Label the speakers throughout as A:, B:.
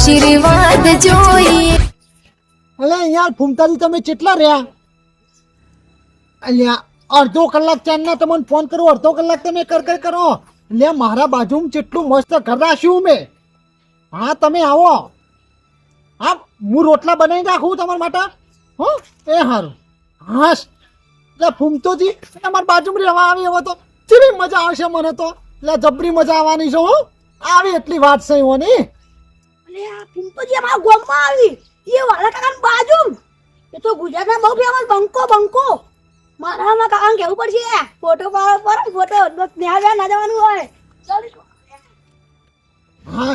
A: આશીર્વાદ જોઈએ.
B: અલે યાર ફૂમતાજી તમે કેટલા રહ્યા? અલ્યા અડધો કલાક ચાંદના તમને ફોન કરું, અડધો કલાક તમે કર કરો. લે મારા બાજુમાં કેટલું મસ્ત ઘર રાખ્યું મેં. હા તમે આવો. હા હું રોટલા બનાવી રાખું તમારા માટે. હો એ સારું. હા એટલે ફૂમતોજી તમારી બાજુમાં રહેવા આવી હવે તો કેવી મજા આવશે મને તો. એટલે જબરી મજા આવવાની છે. હો આવી એટલી વાત છે હોની.
C: અરે આ ફૂમતોજી અમારા ગામમાં આવી એ વાલા કાકાની બાજુ. એ તો ગુજરાતમાં બહુ ફેમસ બંકો. મારા કાકાને કેવું પડશે ફોટો પાડો પર ફોટો ત્યાં ના જવાનું હોય.
B: હા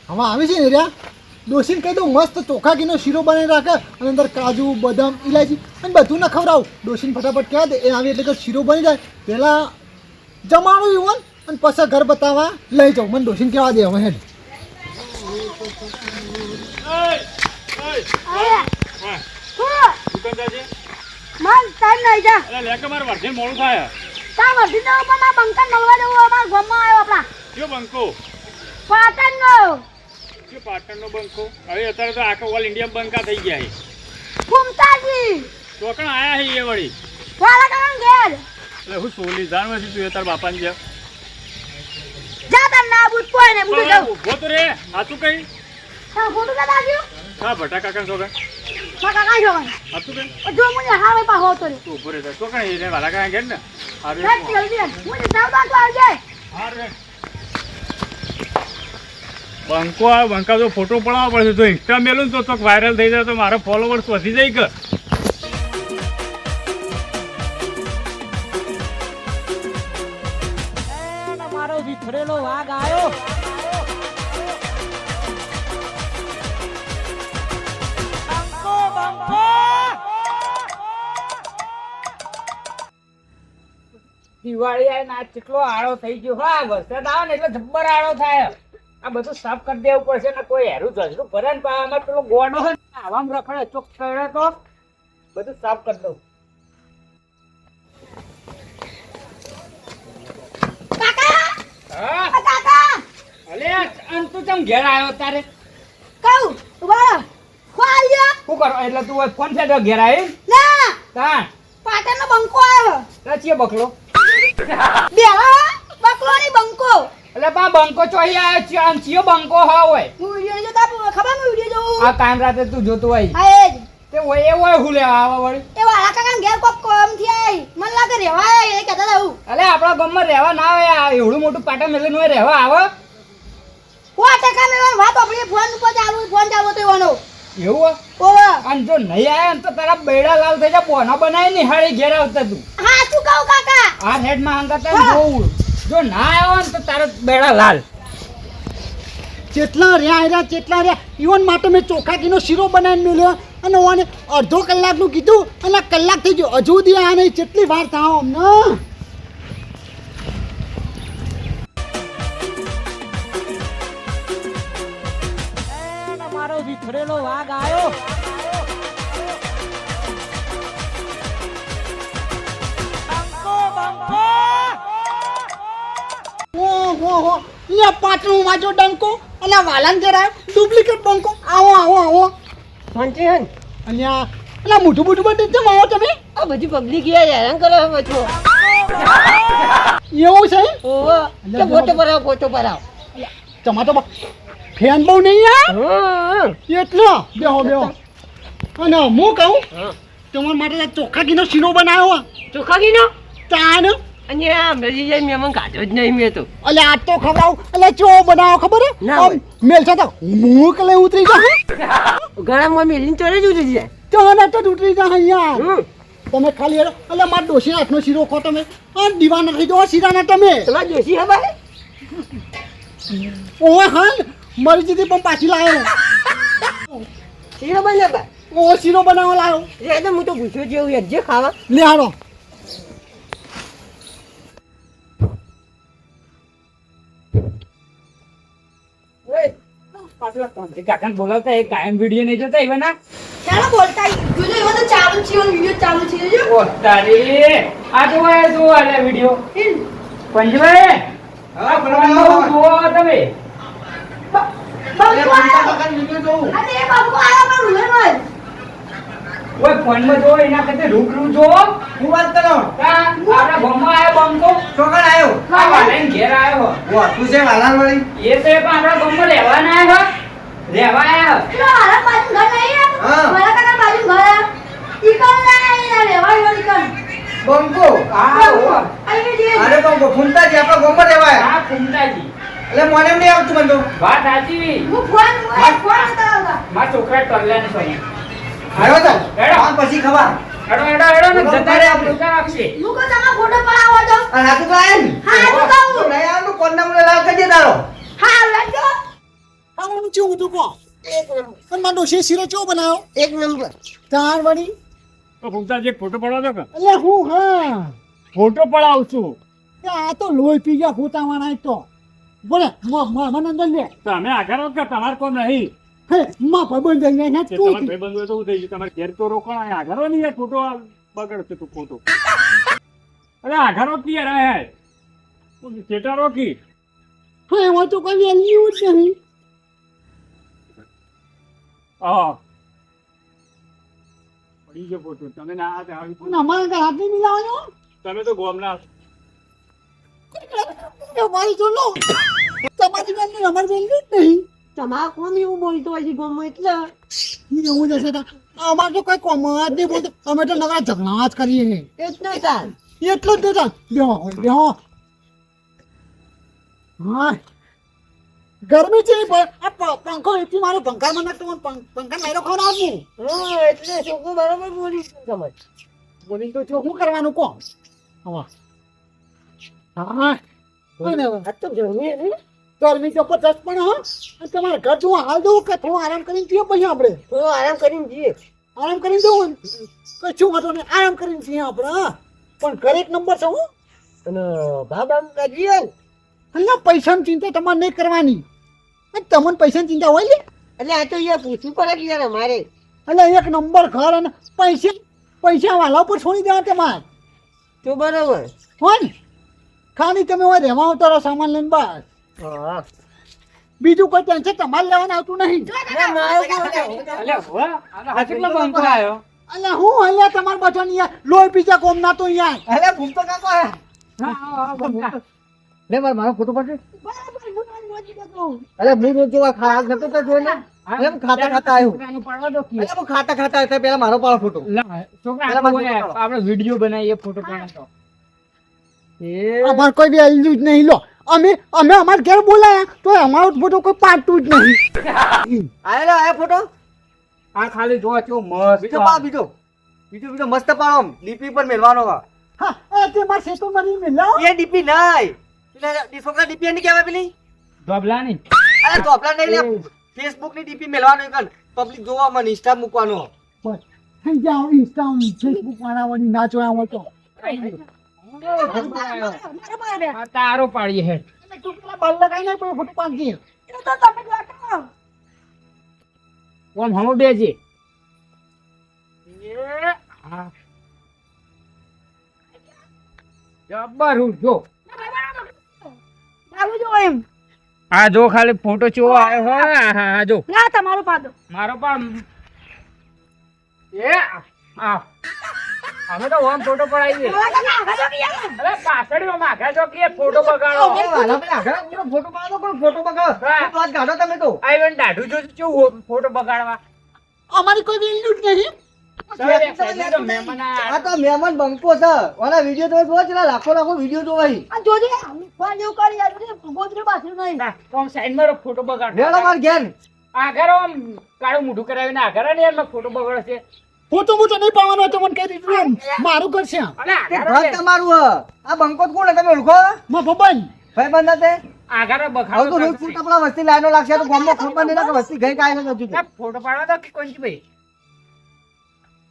B: હવે આવી છે ને રહ્યા. ડોસીને કહી દઉં મસ્ત ચોખા ઘીનો શીરો બનાવી રાખે અને અંદર કાજુ બદામ ઇલાયચી અને બધું ના ખવડાવું. ડોસીને ફટાફટ કહેવા દે એ આવી એટલે કે શીરો બની જાય પહેલાં જમાડું એવું અને પછી ઘર બતાવવા લઈ જાઉં. મને ડોસીને કહેવા દે હવે હેડ.
C: મન ટાઈમ નહીં જા.
D: અરે લે કે માર વર્ધે મોડું થાય.
C: તા વર્ધી નો પણ આ બંકન મળવા જવું અમારા ગામમાં આવ્યો આપણા.
D: કયો બંકો?
C: પાટણનો.
D: કયો પાટણનો બંકો? હવે અત્યારે તો આખો ઓલ ઇન્ડિયા બંકા થઈ ગયા છે.
C: ફૂમતાજી
D: ચોકણ આયા છે એ વળી.
C: વાલા કાકાને ઘેર.
D: એટલે હું સોલી જાણવા છું તું તાર બાપાને જેમ.
C: જા તાર ના બૂટ પોય ને બૂટ જાવ.
D: ઉભો તો રે હાચું કઈ.
C: તા ફોટો કા દાજ્યો.
D: હા ભટા કાકા છોકરા.
C: મા કાકા જોવા.
D: હાચું કઈ.
C: જો મને હાવે પા હોતો રે.
D: તું ઉભો રે ચોકણ એને વાલા કાકા ઘેર ને.
C: રે જલ્દી મને સાવધાન તો આવજે.
D: હા રે. બંકો આ બંકા તો ફોટો પડાવવો પડશે. તો ઇન્સ્ટા મેલું તો ચોક વાયરલ થઈ જાય તો મારા ફોલોવર્સ વધી જાય કે.
B: મારો વિખરેલો વાઘ આવ્યો.
E: દિવાળી આવે ને આ કેટલો આળો થઈ ગયો. હા વરસાદ આવે ને એટલે જબ્બર આળો થાય. આ બધું સાફ કરી દેવું પડશે ને કોઈ હેરું જજરું ભરે ને આમાં પેલો ગોડો હોય ને આવામ રખડે ચોક ચડે તો બધું સાફ કરી દઉં. હા
C: કાકા
E: અલે અન તું ચમ ઘેર આવ્યો તારે
C: કહું ઉભા ખોલ્યો.
E: શું કરો એટલે તું ફોન છે તો ઘેર આવી
C: ના
E: તા
C: પાટણનો બંકો આવ્યો.
E: રચીએ બકલો
C: બેહા બકલોની બંકો.
E: એટલે બા બંકો ચોઈ આવ્યો છે આમ ચિયો બંકો હા હોય.
C: હું વિડિયો જોતા ખબર હું વિડિયો જોઉં.
E: આ કામ રાતે તું જોતો હોય
C: હા એ જ.
E: તે હોય એ હોય હું લેવા આવા વળી.
C: એ વાલા કાકાને ઘેર કોક કોમ થી આઈ મને લાગે રેવા આયા એ કહેતા હતા હું.
E: અલે આપણા ગામમાં રહેવા ના આવે આ એવડું મોટું પાટા મેલીને હોય રહેવા આવે.
C: 100% મેં વાત આપણી ફોન ઉપર ફોન ચાલુ તો એવાનો.
E: એવું
C: ઓવા
E: અને જો નહીં આયા ને તો તારા બેડા લાલ થઈ જા બોના બનાવી નિહાળી ઘેર આવતા તું.
C: હા શું કહું કાકા.
E: આ હેડ માં હંગાતા જોવું જો ના આવ્યો ને તો તારા બેડા લાલ.
B: જેટલા રહ્યા ઈવન માટે મેં ચોખા ઘીનો શીરો બનાવીને મેળ્યો અને ઓને અડધો કલાકનું કીધું અને કલાક થઈ ગયો હજુ સુધી આ નહીં. કેટલી વાર થાવ અમને.
E: મારો વિખરેલો વાઘ આવ્યો.
B: ઓહો લે પાટણું વાજો ડંકો અને વાલાન જરા ડુપ્લિકેટ બંકો. આવો
E: ફોનથી હન
B: અલ્યા એટલે મોટું બધી કેમ આવો તમે?
E: આ બધી પબ્લિક હેરાન કરે હવે છો.
B: એવું છે
E: ઓહો તો ફોટો પરાવ.
B: તમારો ફેન બહુ નહીં યાર એટલો બેહો અને હું કહું તમારા માટે ચોખા ઘીનો શીરો બનાવ્યો.
E: ચોખા ઘીનો
B: તાન
E: અને આ મરી જાય મેં કાઢો જ નહીં મેં તો.
B: એટલે આ તો ખવડાવું એટલે ચો બનાવો ખબર હે મેલ છે તો મૂક લઈ ઉતરી જાય
E: ગળામાં મેલીને ચોરે જ ઉતરી જાય.
B: તો ને તો ઉતરી જાય યાર. તમે ખાલી એટલે મારા ડોશી હાથનો શીરો ખો તમે દીવાના થઈ જાઓ શીરાના તમે.
E: તમારે જોશી હે ભાઈ
B: ઓય હાલ મરી જતી પણ પાછી લાવ્યો.
E: શીરો બનાવવા
B: ઓ શીરો બનાવવા લાવ્યો.
E: એ તો હું તો પૂછ્યો જેવું યજ્જે ખાવા
B: લે હાલો.
E: કાકાને બોલાવતા એ કાયમ વિડીયો નહીં જોતા એવા ના
C: ચાલો બોલતા જોજો એવો તો ચાલુ છે વિડિયો ચાલુ છે જો.
E: ઓ તારી આ તો આ વિડીયો પંજભાઈ હા પ્રમાણ જોવો તમે
C: બંકો
B: વિડીયો જોઉં.
C: અને એ બંકો આવ્યો પણ રૂમેમાં
E: ઓય ફોનમાં જો એના કરતા રૂબરૂ જો
B: હું વાત કરો.
E: આપણા ગામમાં આવ્યો બંકો
B: ચોકડ આવ્યો.
E: આ વાલાઈને ઘેર આવ્યો
B: ઓ તું છે વાલાન વાળી.
E: એ તો પણ આપણા ગામમાં રહેવા ના આવ્યો રહેવા આવ્યો
C: પેલો મારા બાજુ ઘર નહીં
B: હા.
C: મારા કાકા બાજુ ઘર ઈકણ ના રહેવા ઈકણ
B: બંકો.
E: હા ઓ
C: આવી જે
B: અરે બંકો ફૂમતાજી આપણા ગામમાં રહેવાય.
E: હા કુમતાજી
B: એટલે મને એમ નહીં આવતું બંધો.
E: વાત સાચી
C: હું ફોન કરાવતા
E: મારા છોકરા ટલ્લાને સોની
B: આવ્યો તો
E: હેડો.
B: આમ પછી ખબર.
E: હેડો હેડો હેડો ને જતા રે આપણે ઉતાર આપશે
C: હું કો તમારો ફોટો પડાવો તો
B: અને હાથું તો આયા ને?
C: હા તો
B: તો
C: કહું
B: નહીં આવતું કોણના મને લાવ કરજે તારો.
C: હા લાગજો
B: આવું ચેવું હતું કો? પણ મારો ડોશી શીરો ચેવો બનાવ્યો? એક નંબર. તાર વળી.
D: તો ભૂમતાજી એક ફોટો પડાવો છો કે
B: એટલે હું હા.
D: ફોટો પડાવશું
B: આ તો લોહી પી ગયા ફૂટાવાના એક તો. બોલે મને અંદર લે.
D: તમે આગળ આવો કે તમારે કોમ નહીં
B: હે માં ભાઈબંધ લઈને ને
D: તે
B: તું.
D: તમારે ભાઈબંધ હોય તો શું થઈ ગયું તમારે ઘેર તો રોકાણ અહીંયા આગળ નહીં યાર ફોટો બગડશે તું ફોટો અરે આગળ રોકી યાર હે ચેટા રોકી
B: હા એમાં તો કોઈ વેલ્યુ જ નહીં.
D: હા પડી ગયો ફોટો તમે ના આવી
B: પણ અમારે ઘર હાથ નહીં મિલાવાનો.
D: તમે તો ગોમના
B: તમારી તો લો. તમારી વેલ્યુ અમારી વેલ્યુ જ નહીં.
C: તમારા કોમ એવું બોલતો હોય છે ગમો એટલે
B: એવું જશે તો અમારે તો કઈ કોમ જ નહીં બોલતો. અમે તો નગરા ઝઘડા જ કરીએ.
C: એટલે ચાલ
B: એટલું જ તો બેહો બેહો. હા ગરમી છે આ પંખો એટલી મારો પંખામાં નાખતો પંખા મારો ખવડાવવું.
C: હા એટલે છોકરો બરાબર બોલી સમજ
B: બોલી તો છો શું કરવાનું કોણ હવે હા કોઈ નહીં હવે.
C: આ તો જમી ને
B: ગરમી તો 50 પણ હા અને તમારે ઘર જોવા હાલ દઉં કે થોડું આરામ કરીને જઈએ પછી આપણે
C: થોડો આરામ કરીને જઈએ
B: આરામ કરીને જવું કશું વાંધો નહીં આરામ કરીને જઈએ આપણે હા. પણ ઘર એક નંબર છે હું
C: અને બાબા જઈએ ને
B: એટલે પૈસાની ચિંતા તમારે નહીં કરવાની. તમને પૈસાની ચિંતા હોય ને
C: એટલે આ તો અહીંયા પૂછવું પડે કે યાર અમારે
B: એટલે એક નંબર ઘર અને પૈસા વાલા ઉપર છોડી દેવા તમારે
C: તો બરાબર
B: હોય ને ખાલી તમે હોય રહેવા આવતા રહો સામાન લઈને બસ.
C: હા
B: બીજું કોઈ ટેન્શન તમારે લેવાનું આવતું નહીં.
E: અલે હો આ કેટલો બંકો આવ્યો
B: એટલે હું અહીંયા તમારે બચવાની યાર લોહી પીજા કોમ ના તો યાર.
E: અલે ભૂમતો કાકો આયા
B: લે મારો ફોટો પડશે.
C: બરાબર હું તમને મોજી દેતો
B: અરે હું રોજ જોવા ખાવા જતો તો જોઈ ને એમ ખાતા ખાતા આવ્યો.
E: છોકરાનું પાડવા દો કે
B: અરે હું ખાતા ખાતા આવ્યો પેલા મારો પાડો ફોટો.
E: છોકરા
B: પેલા મારો
E: આપણે વિડિયો બનાવીએ ફોટો પાડો
B: અમારે કોઈ વેલ્યુ જ નહીં. લો અમે અમારા ઘેર બોલાયા તો અમારો ફોટો કોઈ પાડતું જ નહીં.
F: આયા ફોટો
E: આ ખાલી જો કેવો મસ્ત
F: બીજો પા બીજો બીજો મસ્ત પાડો ડીપી પર મેલવાનો વા
B: હા એ તે મારા સેતો મની મેલાવ.
F: એ ડીપી નહીં પેલા છોકરા ડીપી ની કહેવાય પેલી
E: ધોબલાની
F: અરે તો આપલા નહીં લે ફેસબુક ની ડીપી મેલવાનો એકલ પબ્લિક જોવા મને ઇન્સ્ટા મૂકવાનો
B: બસ થઈ જાવ ઇન્સ્ટા ફેસબુક વાળાની ના જોયા હોય તો.
E: આ તારો પાડીએ હેડ
B: એટલે તું પેલા બળ લગાઈ ને પેલો ફોટો પાડજે.
C: એ તો તમે જ વાંચો
E: ઓમ હમો બેજે એ હા જબ્બર હું જો
C: ચાલુ જો એમ
E: આ જો ખાલી ફોટો ચેવો આવ્યો હો હા જો
C: ના તમારો પાડો
E: મારો પણ એ આ અમે તો ઓમ ફોટો પડાવીએ અરે પાછળ માખા જો કે ફોટો બગાડો
F: ફોટો પાડો પણ ફોટો બગાડો તો આજ ગાડો તમે તો
E: આ ઇવન દાઢું જો કેવું ફોટો બગાડવા
B: અમારી કોઈ વેલ્યુ જ નહીં.
E: મહેમાન
F: આ તો મહેમાન બંકો છે ઓલા વિડિયો તમે જોવા છે લાખો લાખો વિડિયો જોવાય
C: આ જોજે ફોન જેવું કરી યાર ગોદરે બાથરૂમ નહીં
E: આમ સાઈડ માં ફોટો બગાડો
F: મેળો માર ઘેર
E: આગળ આમ કાળું મોઢું કરાવીને આગળ ને યાર ફોટો બગાડે છે
B: ફોટો મોટો નહીં પાડવાનો તો મને કહી દીધું એમ. મારું ઘર છે
E: અલે
F: તે
E: આગળ
F: ઘર તમારું હ આ બંકો કોણ હે? તમે ઓળખો
B: માં ભબાઈ
F: ભાઈ બંધ તે
E: આગળ
F: હવે
E: બખાડો
F: તો રોજ ફૂટ આપણા વસ્તી લાઈનો લાગશે તો ગામમાં ખબર નહીં કે વસ્તી ગઈ કાંઈ નથી
E: આ ફોટો પાડવા તો કે કોણ છે ભાઈ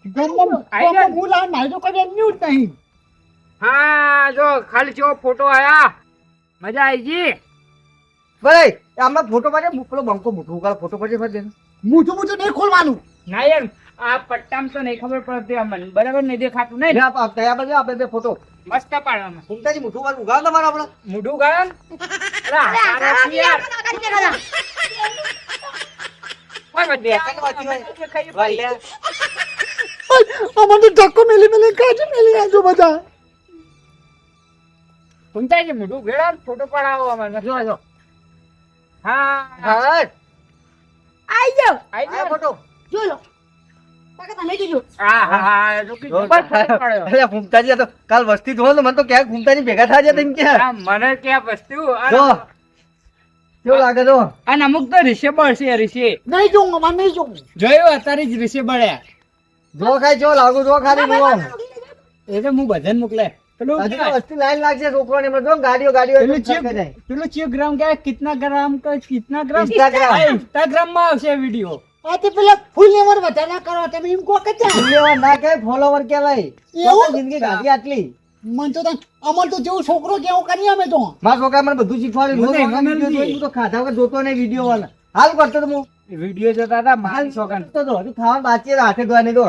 B: ગામમાં હું લાવ મારી તો કોઈ વેલ્યુ જ નહીં.
E: હા જો ખાલી જો ફોટો આયા મજા આવી જી
F: બરાબર આમાં ફોટો પાડે પેલો બંકો મૂઠું ઉગાડો ફોટો પાડે ફરી દે
B: મૂઠું નહીં ખોલવાનું.
E: ના યાર આ પટ્ટામ તો નહીં ખબર પડતી અમને બરાબર નહીં દેખાતું નહીં
F: તૈયાર બાજુ આપણે બે ફોટો
E: મસ્ત પાડવામાં
F: સુમતાજી મૂઠું વાર ઉગાડો તમારે આપણે
E: મોઢું ગાળન અરે આ યાર કોઈ
F: બે ત્રણ વાગી હોય.
E: ખાઈ
F: વાલ્યા.
B: અમાર તો ધક્કો મેલી કાઢી મેલી આજો બધા.
E: ફૂમતાજી મોઢું ભેળા ફોટો પડાવો અમારે જો જો હા
F: હા
C: આઈ જાઓ
E: આઈ
F: આ
E: જાઓ.
F: ફોટો.
C: જો લો કાકા તમે જોજો
E: હા હા હા જો કે જબર ફોટો પાડ્યો.
F: અરે ફૂમતાજી આ તો કાલ વસ્તી જોવો તો મને તો ક્યાંક ફૂમતાજી ભેગા થયા છે તેમ કે
E: આ મને ક્યાં વસ્તુ
F: જો કેવું લાગે જો
E: અને અમુક તો રિશેબળ છે રિશે
B: નહીં જોઉં અમાર નહીં જોઉં.
E: જોયું અત્યારે જ રિશેબળ્યા
F: જો ખાઈ જો લાગુ જો ખાલી બોલો
E: એ તો હું બધાને મોકલે પેલું
F: હજી તો વસ્તી લાઈન લાગશે છોકરાને એમાં જો ગાડીઓ
E: પેલું
F: એકદમ
E: ચેક
F: સરખા જાય.
E: પેલું ચેક ગ્રામ કે કિતના ગ્રામ કે કિતના ગ્રામ
F: Instagram.
E: ઇન્સ્ટાગ્રામ માં આવશે વિડિયો
B: આ તે પેલા ફૂલ લેવર વધારા કરો તમે એમ કહો કે ત્યાં.
F: ફૂલેવા ના કહેવાય, ફોલોવર કહેવાય.
B: એવું?
F: તો જિંદગી ગાડી આટલી
B: મન તો અમર તો જેવું છોકરો કેવું કરીએ અમે તો.
F: મારા છોકરા મને બધું શીખવાડ્યું.
E: મને
F: રોજ
E: એમાં
F: video
E: મેળવી.
F: જોઈ, હું તો ખાધા વગર જોતો નહીં વિડીયો વાળા. હાલ કરતો તો હું
E: વિડિયો જોતા હતા મારી છોકરાને
F: તો જો હજુ ખાવાનું બાકી છે, હાથે ધોવા નહીં દો.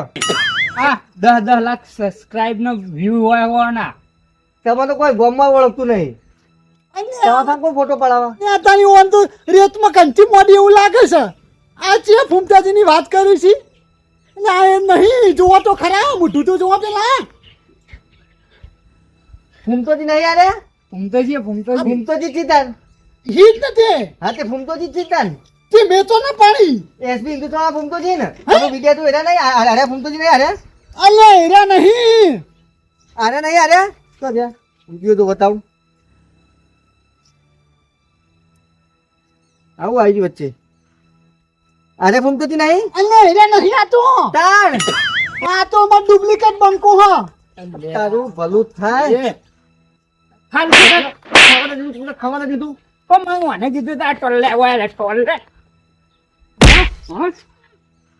E: આ 10 લાખ સબસ્ક્રાઇબ નો વ્યૂ હોય હોના
F: તમે તો કોઈ ગોમમાં ઓળખતું નહીં. તમારા કોઈ ફોટો પડાવવા
B: ને તારી ઓન તો રેતમાં કંઠી મોડી એવું લાગે છે. આ છે ફૂમતાજીની વાત કરી છે. એટલે આ એમ નહીં જોવા તો ખરા મોઢું તો જોવા પેલા.
F: ફૂમતોજી નહીં યારે
E: ફૂમતોજી
F: ફૂમતોજી ચિતાન.
B: હિટ નથી
F: હા તે ફૂમતોજી ચિતાન.
B: તે મેચો ના પાડી.
F: એસબી હિન્દુત્વ ફૂમતોજી ને તમે વિડિયો તો એરા નહીં અરે ફૂમતોજી નહીં અરે
B: અલે એરા નહીં.
F: અરે નહીં અરે તો છે વિડિયો તો બતાવું. આવું આવી ગયું વચ્ચે. અરે ફૂમતોજી નહીં
B: અલે એરા નહીં આ તો.
F: તાણ
B: આ તો અમાર ડુપ્લિકેટ બંકો હા.
F: તારું ભલું થાય.
E: હાલ
F: ખાવા દીધું તમને ખાવા દીધું.
E: પણ હું આને કીધું તો આ ટોલે વાય ટોલે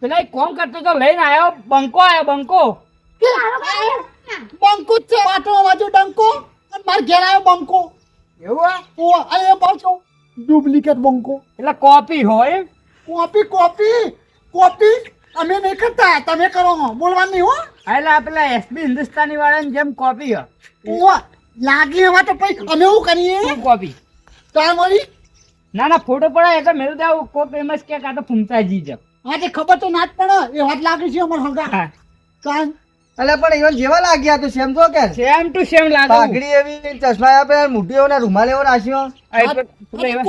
E: પેલા એક કોમ કરતો તો લઈને આવ્યો બંકો
B: બંકો જ છે પાટો વાજો ડંકો અને માર ઘેર આવ્યો બંકો.
E: એવું આ?
B: ઓ અરે પાછો ડુપ્લિકેટ બંકો.
E: એટલે કોપી હોય
B: કોપી અમે નહીં કરતા તમે કરો બોલવાનું નહીં હો.
E: એટલે આ પેલા એસબી હિન્દુસ્તાની વાળાની જેમ કોપી
B: ઓ લાગે એમાં તો પછી અમે શું કરીએ
E: કોપી
B: તાર મળી.
E: ના ફોટો પડાય એટલે મેરું દેવું કો ફેમસ કે આ તો ફૂમતાજી છે
B: આજે ખબર તો ના જ પડે એ વાત લાગે છે અમાર હંગા.
E: હા
B: કાન
F: અલ્યા પણ ઈવન જેવા લાગ્યા તો સેમ તો કે
E: સેમ ટુ સેમ લાગે
F: પાઘડી એવી ચશ્મા આપે મોઢું એવો ને રૂમાલ એવો નાખ્યો.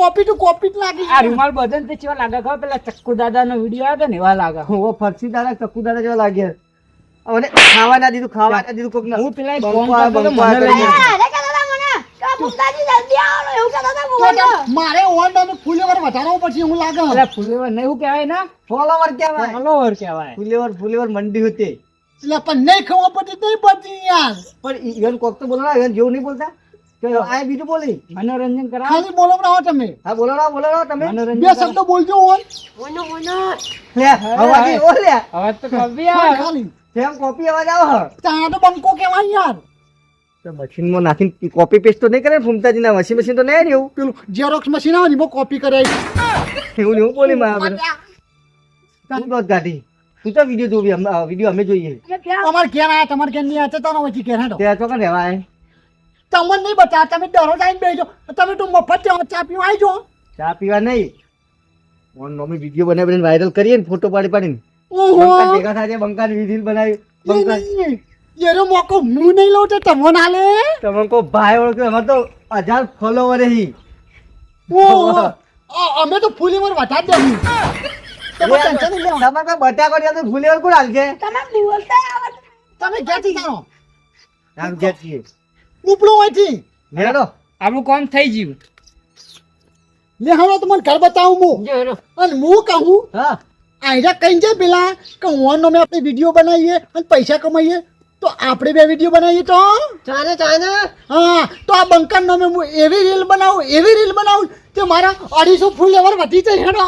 B: કોપી ટુ કોપી જ લાગે
E: આ
B: છે.
E: રૂમાલ બદન તે કેવા લાગે ખબર પેલા ચક્કુ દાદા નો વિડીયો આવ્યો ને એવા લાગે
F: ઓ ફરસી દાદા ચક્કુ દાદા જેવા લાગ્યા. અને ખાવા ના દીધું કોક ના.
E: હું પેલા એક
F: બંકો
E: ફોન
F: આ
E: કરતો તો
F: બંકો આ
E: મને લઈ
F: કરીને.
E: ગયો.
C: અરે કાકા મને કા ફૂમતાજી જલ્દી આવો એવું કહેતા હતા મોબાઈલ
B: મારે ઓન ફૂલેવર વધારવો પછી એવું લાગે.
E: એટલે ફુલેવર ને એવું કહેવાય ને
F: ફોલોવર કહેવાય.
E: ફોલોવર કહેવાય
F: ફુલેવર મંડી હતી.
B: એટલે પણ નહીં ખબર પડતી નહીં પડતી યાર.
F: પણ ઈવન કોક તો બોલો ના ઈવન જેવું નહીં બોલતા. તો આ બીજું બોલી.
E: મનોરંજન કરાવ
B: ખાલી બોલવડાવો તમે.
F: હા બોલો ના તમે.
E: મનોરંજન
B: બે શબ્દો બોલજો ઓન.
F: લે અવાજ ઓ લે
E: હવે તો કવિ આવે
B: ખાલી
F: સેમ કોપી અવાજ આવો.
B: ત્યાં તો બંકો કહેવાય યાર.
F: તો મશીનમાં નાખીને કોપી પેસ્ટ તો નહીં કરે ને ફૂમતાજીના વોશિંગ મશીન તો નહીં રહ્યું.
B: પેલું ઝેરોક્સ મશીન આવે ને એમાં કોપી કરાય.
F: એવું નહીં બોલી મારા તું તો ગાડી તું તો વિડીયો અમે જોઈએ.
B: અમારે ઘેર આયા તમારે ઘેર નહીં આયા તારો વચ્ચે ઘેર હેડો.
F: ત્યાં ચોકન રહેવાય.
B: તમને નહીં બતા તમે દરરોજ આવીને બેસજો તમે તો મફત ચા પીવા આવી જાઓ.
F: ચા પીવા નહીં ઓન નોમી વિડીયો બનાવીને વાયરલ કરીએ ને ફોટો પાડીને
B: ઓહો
F: બંકા ભેગા થાય બંકાની રીલ બનાવી બંકા
B: એનો મોકો હું નહીં લઉં તો તમે ના લે.
F: તમે કો ભાઈ ઓળખ્યો અમારે તો 1000 ફોલોવર હી.
B: ઓહો અમે તો ફૂલીવર વધારી દેવું. તમે ટેન્શન નહીં લેવા.
F: તમારે કોઈ બટાકો નહીં આવતો ફૂલેવર કોણ હાલશે?
C: તમે બોલતા આવડે
B: તમે ઘેરથી જાઓ
F: આમ જે છીએ
B: ઉપડો હોયથી
F: હેડો
E: આપણું કામ થઈ ગયું
B: લે હવે તમને ઘર બતાવું હું અને હું કહું
F: હા
B: આયરા કઈ જાય પેલા કે ઓનનો મેં આપણે વિડીયો બનાવીએ અને પૈસા કમાઈએ તો આપણે બે વિડીયો બનાવીએ તો
F: ચાને
B: હા તો આ બંકન નો મેં હું એવી રીલ બનાવું કે મારા 250 ફૂલ લેવર વધી જાય હેડો.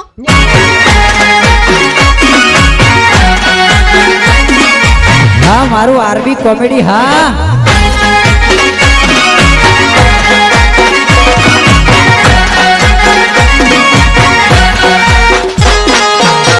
G: હા મારું આરબી કોમેડી હા